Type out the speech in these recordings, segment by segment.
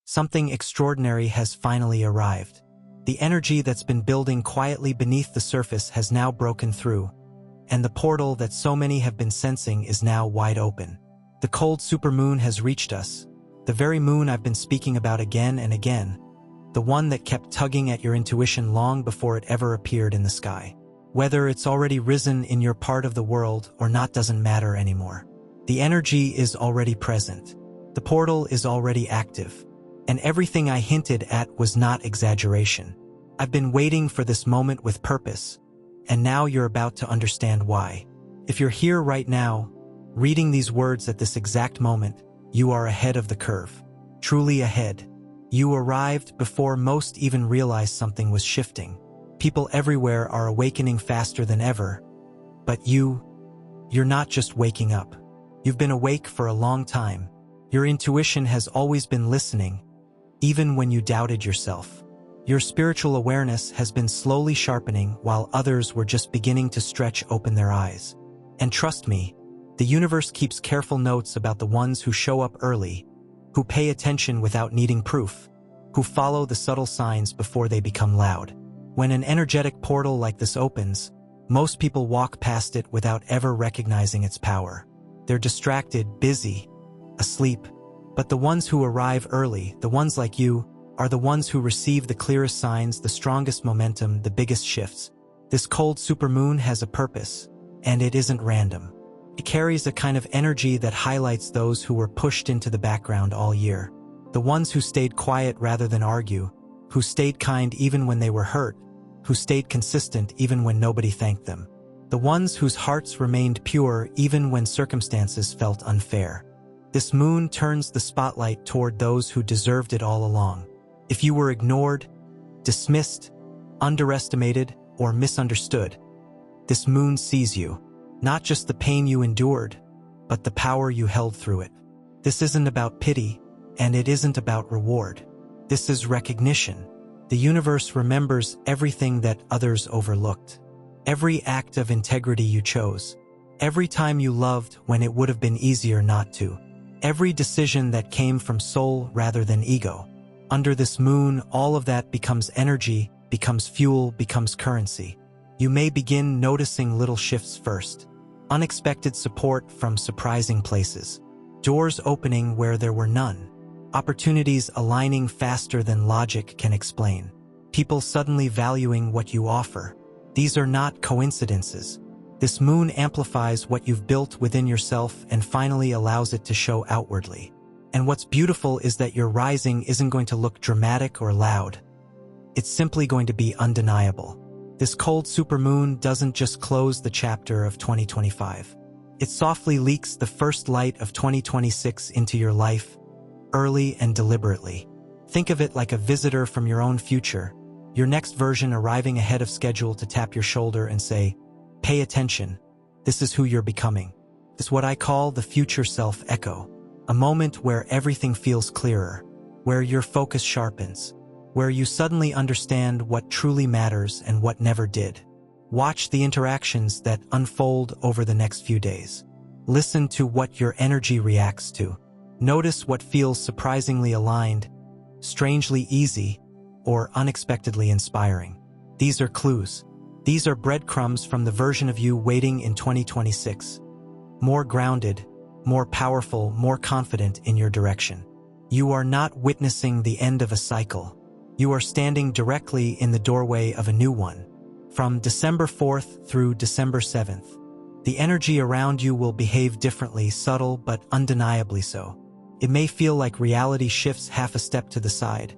Something extraordinary has finally arrived. The energy that's been building quietly beneath the surface has now broken through, and the portal that so many have been sensing is now wide open. The cold supermoon has reached us, the very moon I've been speaking about again and again, the one that kept tugging at your intuition long before it ever appeared in the sky. Whether it's already risen in your part of the world or not doesn't matter anymore. The energy is already present. The portal is already active. And everything I hinted at was not exaggeration. I've been waiting for this moment with purpose, and now you're about to understand why. If you're here right now, reading these words at this exact moment, you are ahead of the curve. Truly ahead. You arrived before most even realized something was shifting. People everywhere are awakening faster than ever. But you're not just waking up. You've been awake for a long time. Your intuition has always been listening, even when you doubted yourself. Your spiritual awareness has been slowly sharpening while others were just beginning to stretch open their eyes. And trust me, the universe keeps careful notes about the ones who show up early, who pay attention without needing proof, who follow the subtle signs before they become loud. When an energetic portal like this opens, most people walk past it without ever recognizing its power. They're distracted, busy, asleep. But the ones who arrive early, the ones like you, are the ones who receive the clearest signs, the strongest momentum, the biggest shifts. This cold supermoon has a purpose, and it isn't random. It carries a kind of energy that highlights those who were pushed into the background all year. The ones who stayed quiet rather than argue, who stayed kind even when they were hurt, who stayed consistent even when nobody thanked them. The ones whose hearts remained pure even when circumstances felt unfair. This moon turns the spotlight toward those who deserved it all along. If you were ignored, dismissed, underestimated, or misunderstood, this moon sees you. Not just the pain you endured, but the power you held through it. This isn't about pity, and it isn't about reward. This is recognition. The universe remembers everything that others overlooked. Every act of integrity you chose. Every time you loved when it would have been easier not to. Every decision that came from soul rather than ego. Under this moon, all of that becomes energy, becomes fuel, becomes currency. You may begin noticing little shifts first. Unexpected support from surprising places. Doors opening where there were none. Opportunities aligning faster than logic can explain. People suddenly valuing what you offer. These are not coincidences. This moon amplifies what you've built within yourself and finally allows it to show outwardly. And what's beautiful is that your rising isn't going to look dramatic or loud. It's simply going to be undeniable. This cold supermoon doesn't just close the chapter of 2025. It softly leaks the first light of 2026 into your life, early and deliberately. Think of it like a visitor from your own future, your next version arriving ahead of schedule to tap your shoulder and say, "Pay attention. This is who you're becoming." It's what I call the future self echo. A moment where everything feels clearer, where your focus sharpens, where you suddenly understand what truly matters and what never did. Watch the interactions that unfold over the next few days. Listen to what your energy reacts to. Notice what feels surprisingly aligned, strangely easy, or unexpectedly inspiring. These are clues. These are breadcrumbs from the version of you waiting in 2026. More grounded, more powerful, more confident in your direction. You are not witnessing the end of a cycle. You are standing directly in the doorway of a new one. From December 4th through December 7th, the energy around you will behave differently, subtle but undeniably so. It may feel like reality shifts half a step to the side,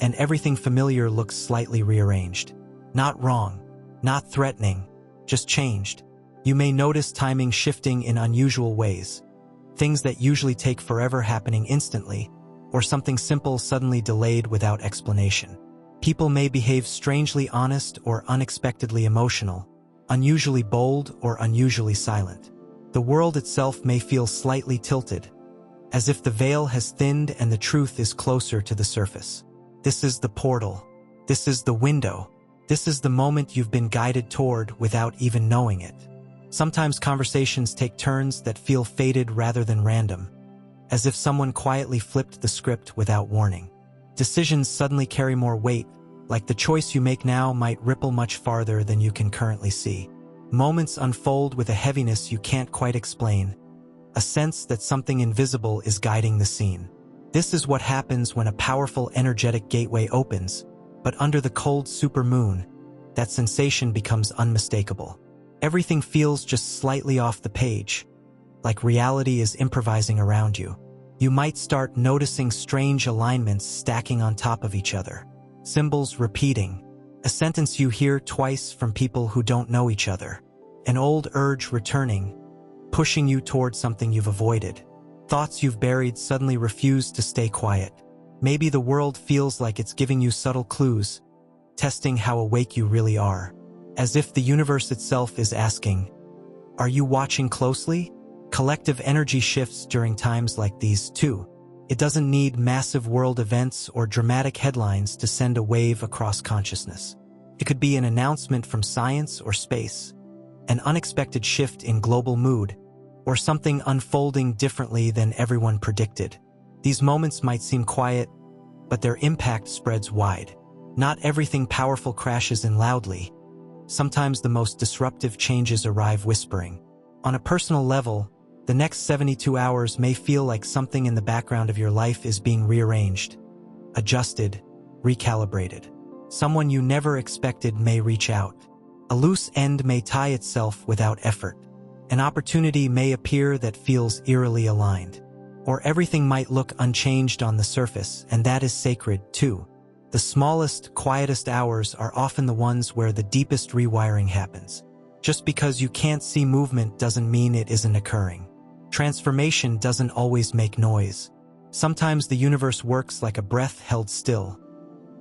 and everything familiar looks slightly rearranged. Not wrong, not threatening, just changed. You may notice timing shifting in unusual ways, things that usually take forever happening instantly, or something simple suddenly delayed without explanation. People may behave strangely honest or unexpectedly emotional, unusually bold or unusually silent. The world itself may feel slightly tilted, as if the veil has thinned and the truth is closer to the surface. This is the portal. This is the window. This is the moment you've been guided toward without even knowing it. Sometimes conversations take turns that feel fated rather than random, as if someone quietly flipped the script without warning. Decisions suddenly carry more weight, like the choice you make now might ripple much farther than you can currently see. Moments unfold with a heaviness you can't quite explain, a sense that something invisible is guiding the scene. This is what happens when a powerful energetic gateway opens, but under the cold supermoon, that sensation becomes unmistakable. Everything feels just slightly off the page, like reality is improvising around you. You might start noticing strange alignments stacking on top of each other, symbols repeating, a sentence you hear twice from people who don't know each other, an old urge returning, pushing you toward something you've avoided. Thoughts you've buried suddenly refuse to stay quiet. Maybe the world feels like it's giving you subtle clues, testing how awake you really are, as if the universe itself is asking, "Are you watching closely?" Collective energy shifts during times like these, too. It doesn't need massive world events or dramatic headlines to send a wave across consciousness. It could be an announcement from science or space, an unexpected shift in global mood, or something unfolding differently than everyone predicted. These moments might seem quiet, but their impact spreads wide. Not everything powerful crashes in loudly. Sometimes the most disruptive changes arrive whispering. On a personal level, the next 72 hours may feel like something in the background of your life is being rearranged, adjusted, recalibrated. Someone you never expected may reach out. A loose end may tie itself without effort. An opportunity may appear that feels eerily aligned. Or everything might look unchanged on the surface, and that is sacred too. The smallest, quietest hours are often the ones where the deepest rewiring happens. Just because you can't see movement doesn't mean it isn't occurring. Transformation doesn't always make noise. Sometimes the universe works like a breath held still,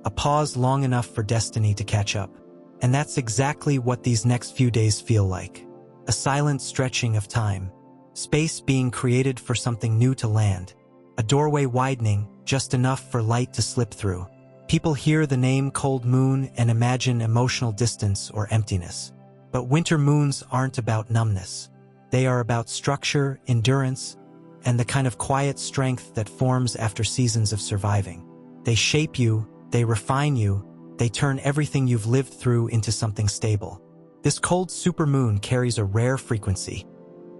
a pause long enough for destiny to catch up. And that's exactly what these next few days feel like. A silent stretching of time, space being created for something new to land, a doorway widening just enough for light to slip through. People hear the name cold moon and imagine emotional distance or emptiness. But winter moons aren't about numbness. They are about structure, endurance, and the kind of quiet strength that forms after seasons of surviving. They shape you, they refine you, they turn everything you've lived through into something stable. This cold supermoon carries a rare frequency,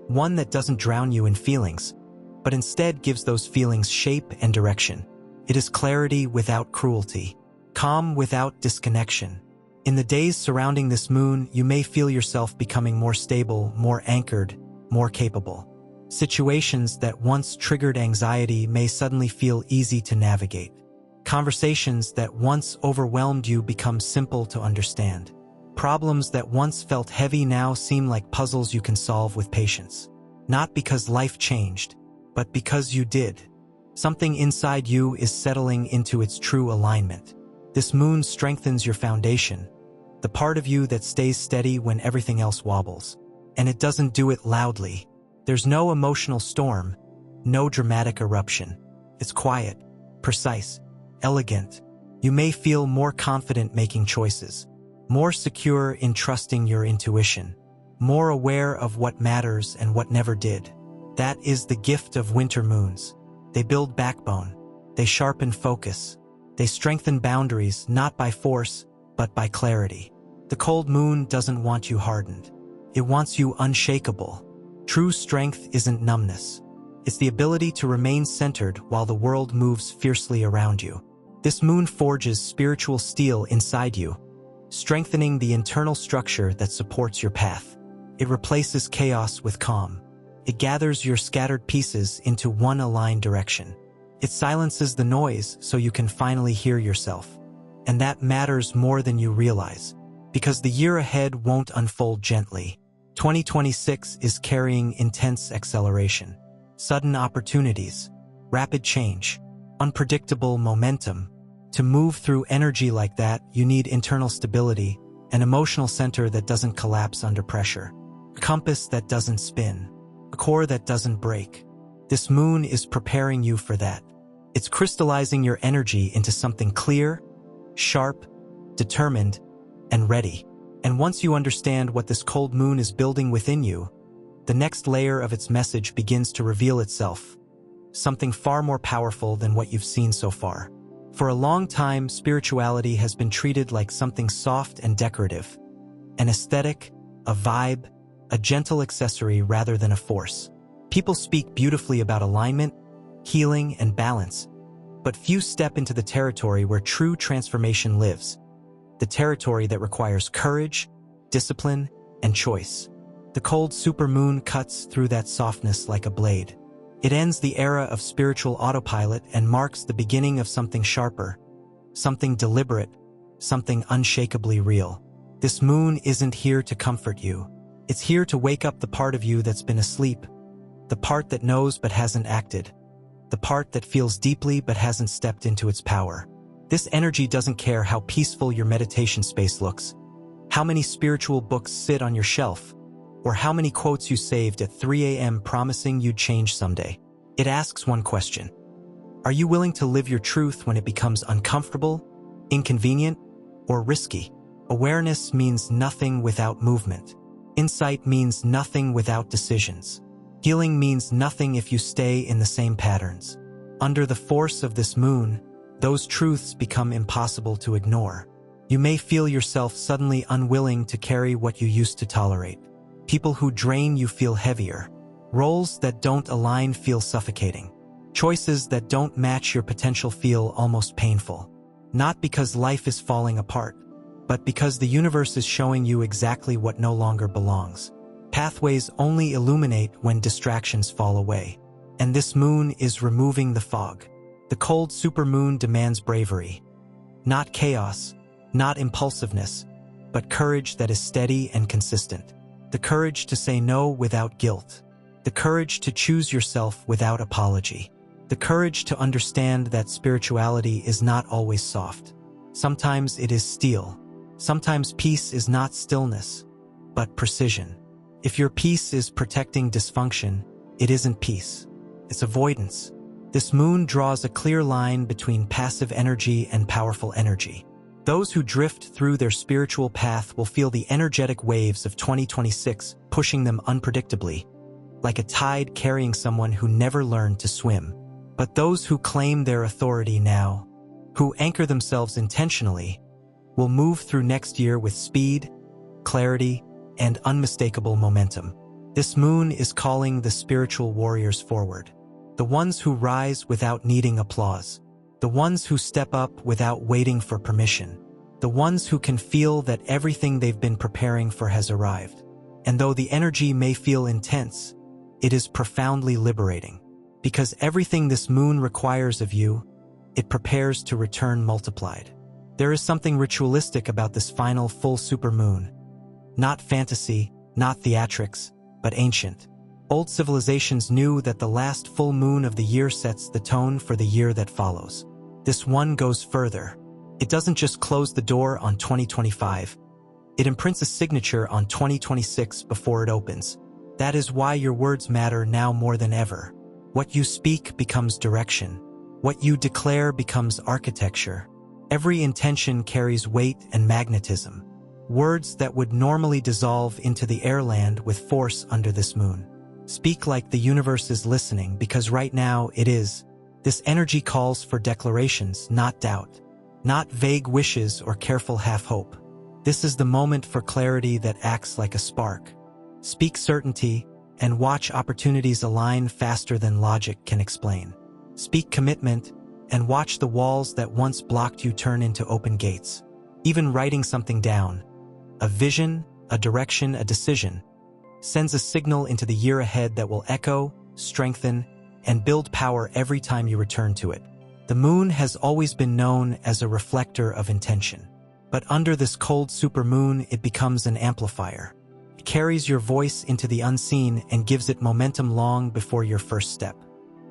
one that doesn't drown you in feelings, but instead gives those feelings shape and direction. It is clarity without cruelty, calm without disconnection. In the days surrounding this moon, you may feel yourself becoming more stable, more anchored, more capable. Situations that once triggered anxiety may suddenly feel easy to navigate. Conversations that once overwhelmed you become simple to understand. Problems that once felt heavy now seem like puzzles you can solve with patience. Not because life changed, but because you did. Something inside you is settling into its true alignment. This moon strengthens your foundation, the part of you that stays steady when everything else wobbles. And it doesn't do it loudly. There's no emotional storm, no dramatic eruption. It's quiet, precise, elegant. You may feel more confident making choices, more secure in trusting your intuition, more aware of what matters and what never did. That is the gift of winter moons. They build backbone, they sharpen focus, they strengthen boundaries not by force, but by clarity. The cold moon doesn't want you hardened. It wants you unshakable. True strength isn't numbness. It's the ability to remain centered while the world moves fiercely around you. This moon forges spiritual steel inside you, strengthening the internal structure that supports your path. It replaces chaos with calm. It gathers your scattered pieces into one aligned direction. It silences the noise so you can finally hear yourself. And that matters more than you realize, because the year ahead won't unfold gently. 2026 is carrying intense acceleration, sudden opportunities, rapid change, unpredictable momentum. To move through energy like that, you need internal stability, an emotional center that doesn't collapse under pressure, a compass that doesn't spin, a core that doesn't break. This moon is preparing you for that. It's crystallizing your energy into something clear, sharp, determined, and ready. And once you understand what this cold moon is building within you, the next layer of its message begins to reveal itself, something far more powerful than what you've seen so far. For a long time, spirituality has been treated like something soft and decorative, an aesthetic, a vibe, a gentle accessory rather than a force. People speak beautifully about alignment, healing, and balance, but few step into the territory where true transformation lives, the territory that requires courage, discipline, and choice. The cold supermoon cuts through that softness like a blade. It ends the era of spiritual autopilot and marks the beginning of something sharper, something deliberate, something unshakably real. This moon isn't here to comfort you. It's here to wake up the part of you that's been asleep, the part that knows but hasn't acted, the part that feels deeply but hasn't stepped into its power. This energy doesn't care how peaceful your meditation space looks, how many spiritual books sit on your shelf, or how many quotes you saved at 3 a.m. promising you'd change someday. It asks one question: are you willing to live your truth when it becomes uncomfortable, inconvenient, or risky? Awareness means nothing without movement. Insight means nothing without decisions. Healing means nothing if you stay in the same patterns. Under the force of this moon, those truths become impossible to ignore. You may feel yourself suddenly unwilling to carry what you used to tolerate. People who drain you feel heavier. Roles that don't align feel suffocating. Choices that don't match your potential feel almost painful. Not because life is falling apart, but because the universe is showing you exactly what no longer belongs. Pathways only illuminate when distractions fall away. And this moon is removing the fog. The cold supermoon demands bravery. Not chaos, not impulsiveness, but courage that is steady and consistent. The courage to say no without guilt. The courage to choose yourself without apology. The courage to understand that spirituality is not always soft. Sometimes it is steel. Sometimes peace is not stillness, but precision. If your peace is protecting dysfunction, it isn't peace. It's avoidance. This moon draws a clear line between passive energy and powerful energy. Those who drift through their spiritual path will feel the energetic waves of 2026 pushing them unpredictably, like a tide carrying someone who never learned to swim. But those who claim their authority now, who anchor themselves intentionally, will move through next year with speed, clarity, and unmistakable momentum. This moon is calling the spiritual warriors forward. The ones who rise without needing applause. The ones who step up without waiting for permission. The ones who can feel that everything they've been preparing for has arrived. And though the energy may feel intense, it is profoundly liberating. Because everything this moon requires of you, it prepares to return multiplied. There is something ritualistic about this final full supermoon. Not fantasy, not theatrics, but ancient. Old civilizations knew that the last full moon of the year sets the tone for the year that follows. This one goes further. It doesn't just close the door on 2025. It imprints a signature on 2026 before it opens. That is why your words matter now more than ever. What you speak becomes direction. What you declare becomes architecture. Every intention carries weight and magnetism. Words that would normally dissolve into the airland with force under this moon. Speak like the universe is listening, because right now it is. This energy calls for declarations, not doubt. Not vague wishes or careful half-hope. This is the moment for clarity that acts like a spark. Speak certainty, and watch opportunities align faster than logic can explain. Speak commitment, and watch the walls that once blocked you turn into open gates. Even writing something down, a vision, a direction, a decision, sends a signal into the year ahead that will echo, strengthen, and build power every time you return to it. The moon has always been known as a reflector of intention. But under this cold supermoon, it becomes an amplifier. It carries your voice into the unseen and gives it momentum long before your first step.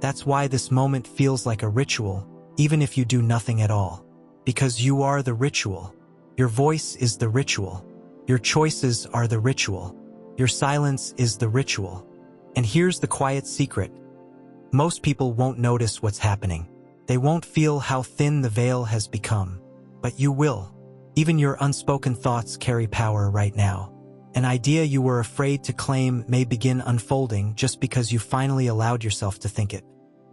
That's why this moment feels like a ritual, even if you do nothing at all. Because you are the ritual. Your voice is the ritual. Your choices are the ritual. Your silence is the ritual. And here's the quiet secret. Most people won't notice what's happening. They won't feel how thin the veil has become. But you will. Even your unspoken thoughts carry power right now. An idea you were afraid to claim may begin unfolding just because you finally allowed yourself to think it.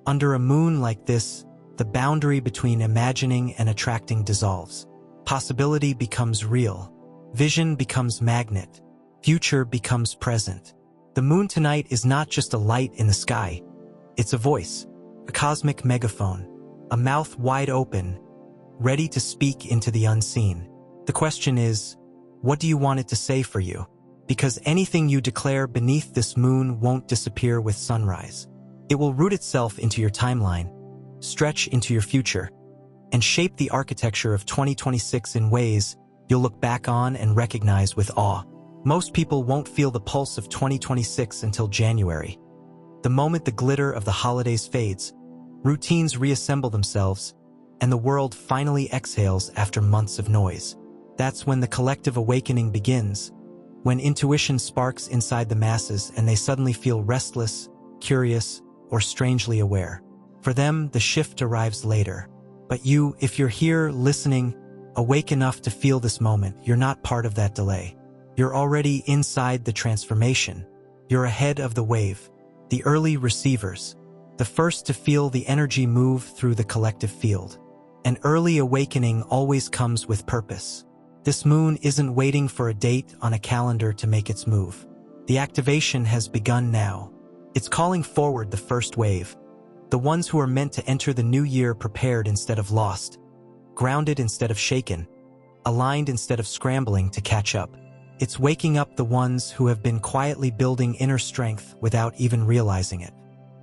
Under a moon like this, The boundary between imagining and attracting dissolves. Possibility becomes real. Vision becomes magnet. Future becomes present. The moon tonight is not just a light in the sky. It's a voice, a cosmic megaphone, a mouth wide open, ready to speak into the unseen. The question is, what do you want it to say for you? Because anything you declare beneath this moon won't disappear with sunrise. It will root itself into your timeline, stretch into your future, and shape the architecture of 2026 in ways you'll look back on and recognize with awe. Most people won't feel the pulse of 2026 until January. The moment the glitter of the holidays fades, routines reassemble themselves, and the world finally exhales after months of noise. That's when the collective awakening begins, when intuition sparks inside the masses and they suddenly feel restless, curious, or strangely aware. For them, the shift arrives later. But you, if you're here listening, awake enough to feel this moment, you're not part of that delay. You're already inside the transformation. You're ahead of the wave, the early receivers, the first to feel the energy move through the collective field. An early awakening always comes with purpose. This moon isn't waiting for a date on a calendar to make its move. The activation has begun now. It's calling forward the first wave, the ones who are meant to enter the new year prepared instead of lost, grounded instead of shaken, aligned instead of scrambling to catch up. It's waking up the ones who have been quietly building inner strength without even realizing it.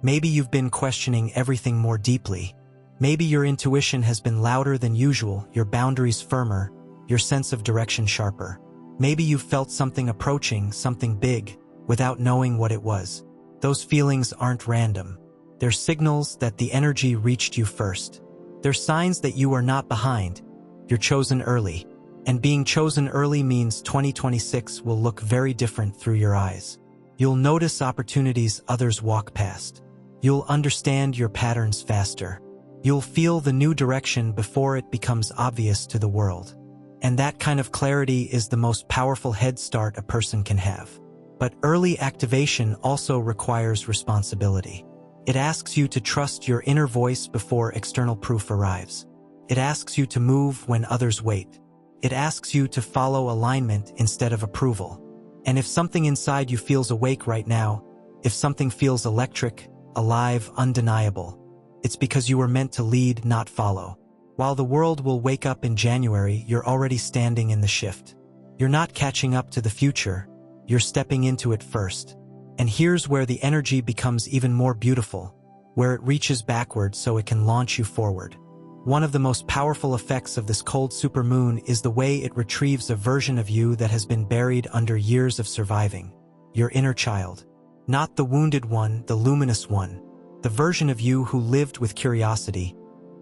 Maybe you've been questioning everything more deeply. Maybe your intuition has been louder than usual, your boundaries firmer, your sense of direction sharper. Maybe you've felt something approaching, something big, without knowing what it was. Those feelings aren't random. They're signals that the energy reached you first. They're signs that you are not behind. You're chosen early. And being chosen early means 2026 will look very different through your eyes. You'll notice opportunities others walk past. You'll understand your patterns faster. You'll feel the new direction before it becomes obvious to the world. And that kind of clarity is the most powerful head start a person can have. But early activation also requires responsibility. It asks you to trust your inner voice before external proof arrives. It asks you to move when others wait. It asks you to follow alignment instead of approval. And if something inside you feels awake right now, if something feels electric, alive, undeniable, it's because you were meant to lead, not follow. While the world will wake up in January, you're already standing in the shift. You're not catching up to the future, you're stepping into it first. And here's where the energy becomes even more beautiful, where it reaches backward so it can launch you forward. One of the most powerful effects of this cold supermoon is the way it retrieves a version of you that has been buried under years of surviving. Your inner child. Not the wounded one, the luminous one. The version of you who lived with curiosity,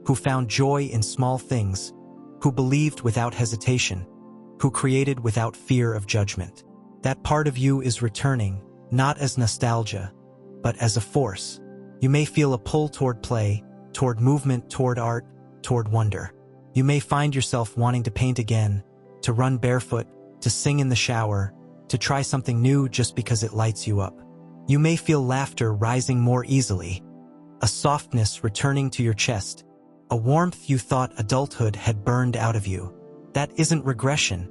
who found joy in small things, who believed without hesitation, who created without fear of judgment. That part of you is returning, not as nostalgia, but as a force. You may feel a pull toward play, toward movement, toward art, toward wonder. You may find yourself wanting to paint again, to run barefoot, to sing in the shower, to try something new just because it lights you up. You may feel laughter rising more easily, a softness returning to your chest, a warmth you thought adulthood had burned out of you. That isn't regression,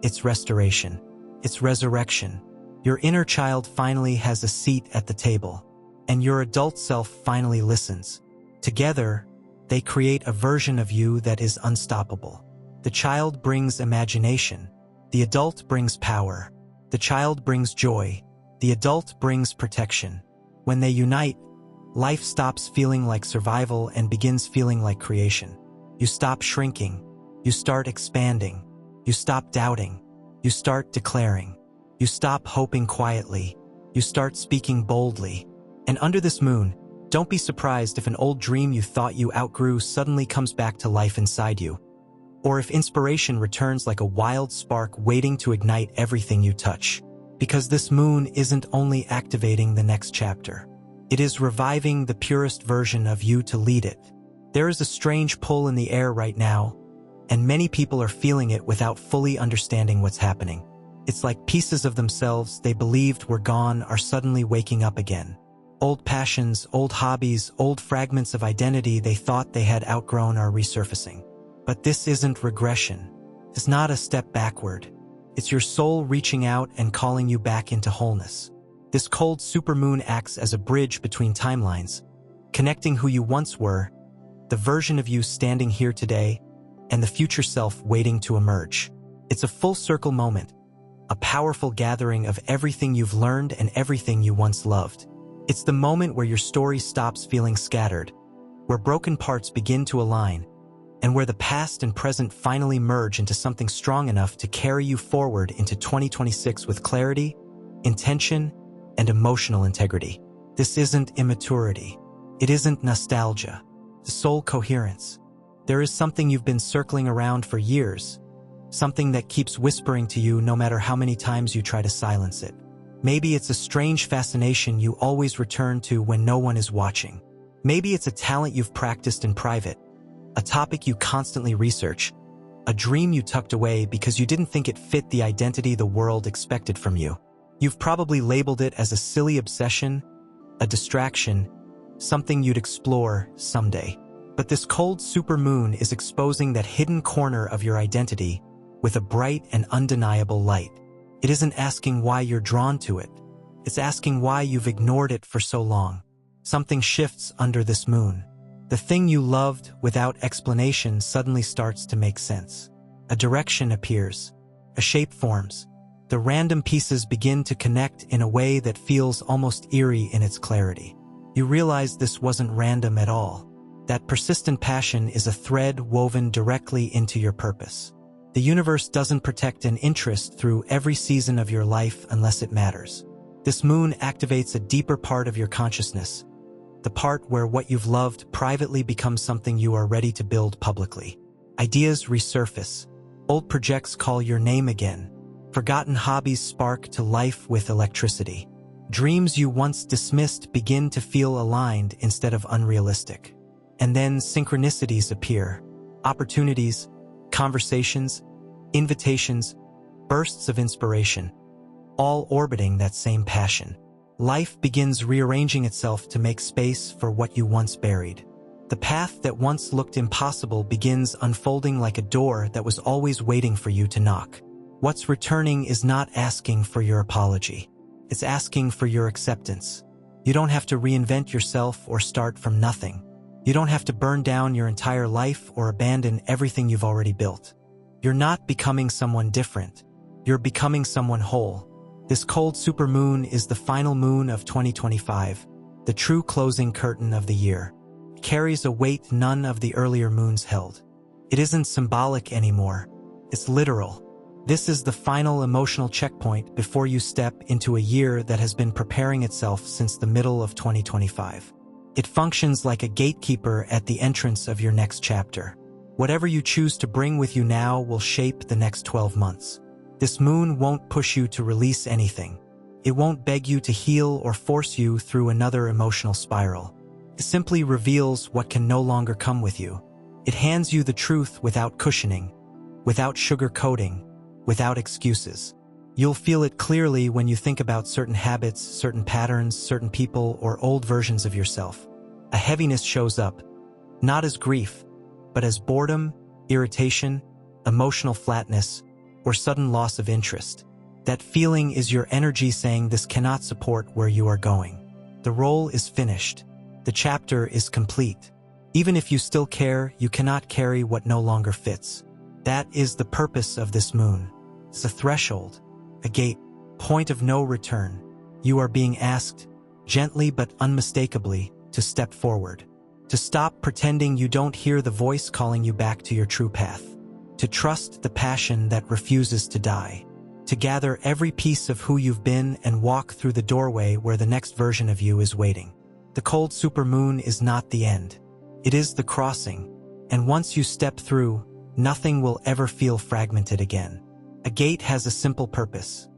it's restoration. It's resurrection. Your inner child finally has a seat at the table, and your adult self finally listens. Together, they create a version of you that is unstoppable. The child brings imagination. The adult brings power. The child brings joy. The adult brings protection. When they unite, life stops feeling like survival and begins feeling like creation. You stop shrinking. You start expanding. You stop doubting. You start declaring. You stop hoping quietly. You start speaking boldly. And under this moon, don't be surprised if an old dream you thought you outgrew suddenly comes back to life inside you. Or if inspiration returns like a wild spark waiting to ignite everything you touch. Because this moon isn't only activating the next chapter. It is reviving the purest version of you to lead it. There is a strange pull in the air right now, and many people are feeling it without fully understanding what's happening. It's like pieces of themselves they believed were gone are suddenly waking up again. Old passions, old hobbies, old fragments of identity they thought they had outgrown are resurfacing. But this isn't regression. It's not a step backward. It's your soul reaching out and calling you back into wholeness. This cold supermoon acts as a bridge between timelines, connecting who you once were, the version of you standing here today, and the future self waiting to emerge. It's a full circle moment, a powerful gathering of everything you've learned and everything you once loved. It's the moment where your story stops feeling scattered, where broken parts begin to align, and where the past and present finally merge into something strong enough to carry you forward into 2026 with clarity, intention, and emotional integrity. This isn't immaturity. It isn't nostalgia. It's soul coherence. There is something you've been circling around for years, something that keeps whispering to you no matter how many times you try to silence it. Maybe it's a strange fascination you always return to when no one is watching. Maybe it's a talent you've practiced in private, a topic you constantly research, a dream you tucked away because you didn't think it fit the identity the world expected from you. You've probably labeled it as a silly obsession, a distraction, something you'd explore someday. But this cold supermoon is exposing that hidden corner of your identity with a bright and undeniable light. It isn't asking why you're drawn to it. It's asking why you've ignored it for so long. Something shifts under this moon. The thing you loved without explanation suddenly starts to make sense. A direction appears. A shape forms. The random pieces begin to connect in a way that feels almost eerie in its clarity. You realize this wasn't random at all. That persistent passion is a thread woven directly into your purpose. The universe doesn't protect an interest through every season of your life unless it matters. This moon activates a deeper part of your consciousness, the part where what you've loved privately becomes something you are ready to build publicly. Ideas resurface. Old projects call your name again. Forgotten hobbies spark to life with electricity. Dreams you once dismissed begin to feel aligned instead of unrealistic. And then synchronicities appear. Opportunities, conversations, invitations, bursts of inspiration, all orbiting that same passion. Life begins rearranging itself to make space for what you once buried. The path that once looked impossible begins unfolding like a door that was always waiting for you to knock. What's returning is not asking for your apology. It's asking for your acceptance. You don't have to reinvent yourself or start from nothing. You don't have to burn down your entire life or abandon everything you've already built. You're not becoming someone different. You're becoming someone whole. This cold supermoon is the final moon of 2025, the true closing curtain of the year. It carries a weight none of the earlier moons held. It isn't symbolic anymore. It's literal. This is the final emotional checkpoint before you step into a year that has been preparing itself since the middle of 2025. It functions like a gatekeeper at the entrance of your next chapter. Whatever you choose to bring with you now will shape the next 12 months. This moon won't push you to release anything. It won't beg you to heal or force you through another emotional spiral. It simply reveals what can no longer come with you. It hands you the truth without cushioning, without sugarcoating, without excuses. You'll feel it clearly when you think about certain habits, certain patterns, certain people, or old versions of yourself. A heaviness shows up, not as grief, but as boredom, irritation, emotional flatness, or sudden loss of interest. That feeling is your energy saying this cannot support where you are going. The role is finished. The chapter is complete. Even if you still care, you cannot carry what no longer fits. That is the purpose of this moon. It's a threshold, a gate, point of no return. You are being asked, gently but unmistakably, to step forward. To stop pretending you don't hear the voice calling you back to your true path. To trust the passion that refuses to die. To gather every piece of who you've been and walk through the doorway where the next version of you is waiting. The cold supermoon is not the end. It is the crossing. And once you step through, nothing will ever feel fragmented again. A gate has a simple purpose.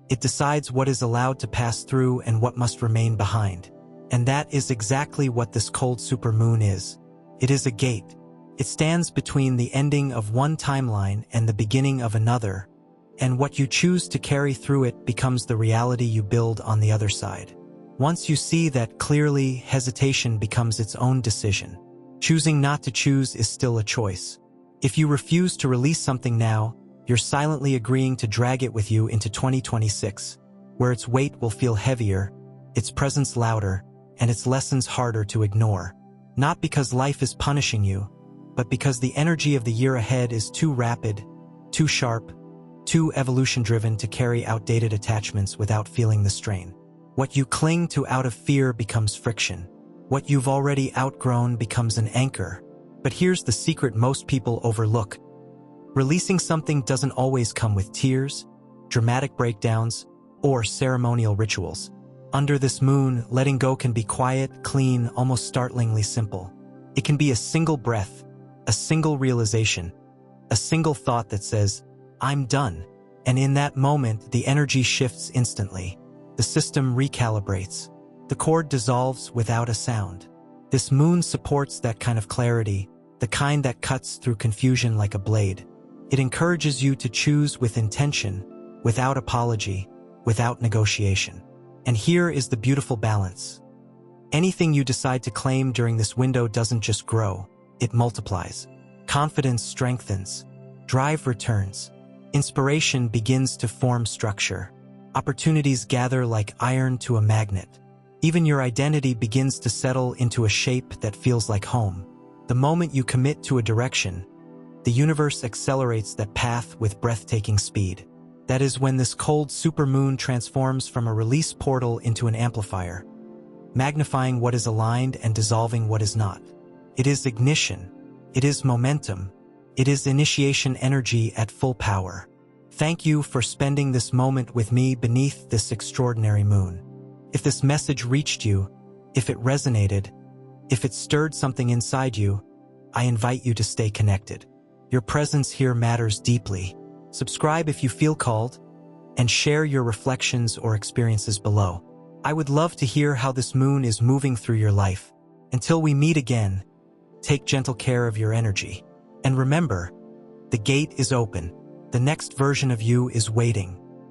It decides what is allowed to pass through and what must remain behind. And that is exactly what this cold supermoon is. It is a gate. It stands between the ending of one timeline and the beginning of another, and what you choose to carry through it becomes the reality you build on the other side. Once you see that clearly, hesitation becomes its own decision. Choosing not to choose is still a choice. If you refuse to release something now, you're silently agreeing to drag it with you into 2026, where its weight will feel heavier, its presence louder, and its lessons harder to ignore. Not because life is punishing you, but because the energy of the year ahead is too rapid, too sharp, too evolution-driven to carry outdated attachments without feeling the strain. What you cling to out of fear becomes friction. What you've already outgrown becomes an anchor. But here's the secret most people overlook. Releasing something doesn't always come with tears, dramatic breakdowns, or ceremonial rituals. Under this moon, letting go can be quiet, clean, almost startlingly simple. It can be a single breath, a single realization, a single thought that says, "I'm done." And in that moment, the energy shifts instantly. The system recalibrates. The cord dissolves without a sound. This moon supports that kind of clarity, the kind that cuts through confusion like a blade. It encourages you to choose with intention, without apology, without negotiation. And here is the beautiful balance. Anything you decide to claim during this window doesn't just grow, it multiplies. Confidence strengthens. Drive returns. Inspiration begins to form structure. Opportunities gather like iron to a magnet. Even your identity begins to settle into a shape that feels like home. The moment you commit to a direction, the universe accelerates that path with breathtaking speed. That is when this cold supermoon transforms from a release portal into an amplifier, magnifying what is aligned and dissolving what is not. It is ignition. It is momentum. It is initiation energy at full power. Thank you for spending this moment with me beneath this extraordinary moon. If this message reached you, if it resonated, if it stirred something inside you, I invite you to stay connected. Your presence here matters deeply. Subscribe if you feel called, and share your reflections or experiences below. I would love to hear how this moon is moving through your life. Until we meet again, take gentle care of your energy. And remember, the gate is open. The next version of you is waiting.